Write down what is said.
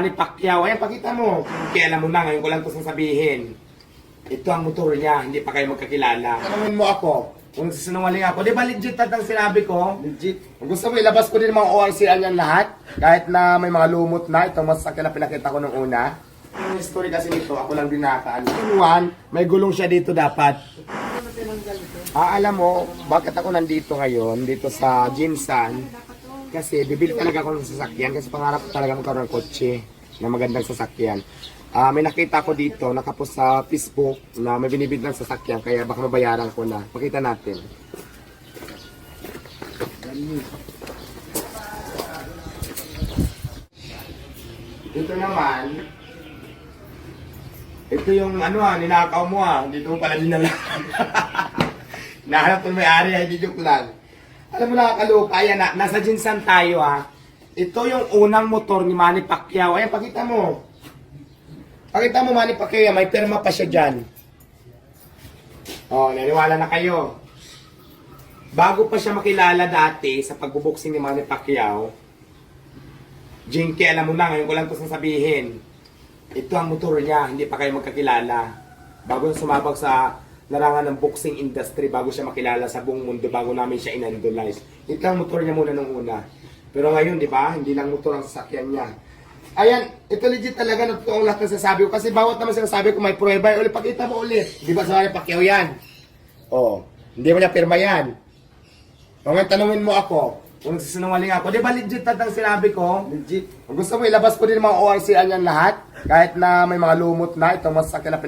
Manny Pacquiao. Ayan, pakita mo. Kaya alam mo na, ngayon ko lang ito sasabihin. Ito ang motor niya, hindi pa kayo magkakilala. Tanungin mo ako, kung sisinungaling ako, di ba legit at ang sinabi ko? Legit. Kung gusto mo, ilabas ko din mga ORCR niyan lahat. Kahit na may mga lumot na, itong masakyan na pinakita ko nung una. Yung story kasi nito, ako lang din nakaano. In one, may gulong siya dito dapat. Alam mo, bakit ako nandito ngayon, dito sa Jinsan? Kasi bibili talaga ako ng sasakyan kasi pangarap ko talaga magkaroon ng kotse na magandang sasakyan. May nakita ko dito, nakapost sa Facebook na may binibid ng sasakyan kaya baka mabayaran ko na. Pakita natin. Dito naman, ito yung ninakaw mo dito mo pala dinala. Nahanap ng may-ari hindi joke lang. Alam mo nakakalupa, ayan nasa Jinsan tayo Ito yung unang motor ni Manny Pacquiao. Ayan, pakita mo. Pakita mo Manny Pacquiao, may pirma pa siya dyan. Oh, naniwala na kayo. Bago pa siya makilala dati sa pagbuboxing ni Manny Pacquiao, Jinky, alam mo na, ngayon ko lang ito sasabihin. Ito ang motor niya, hindi pa kayo magkakilala. Bago sumabak sa larangan ng boxing industry, bago siya makilala sa buong mundo, bago namin siya inandolize. Ito ang motor niya muna nung una. Pero ngayon, di ba, hindi lang motor ang sasakyan niya. Ayan, ito legit talaga na totoong lahat ng sasabi ko. Kasi bawat naman sinasabi ko may prueba. Ulit, pakita mo ulit. Di ba sa Manny Pacquiao yan? Oh, hindi mo niya pirma yan. O ngayon, tanungin mo ako, kung sisinungaling ako, di ba legit at ang sinabi ko? Legit. Kung gusto mo, ilabas ko din mga ORCR niyan lahat. Kahit na may mga lumot na, itong masakyan na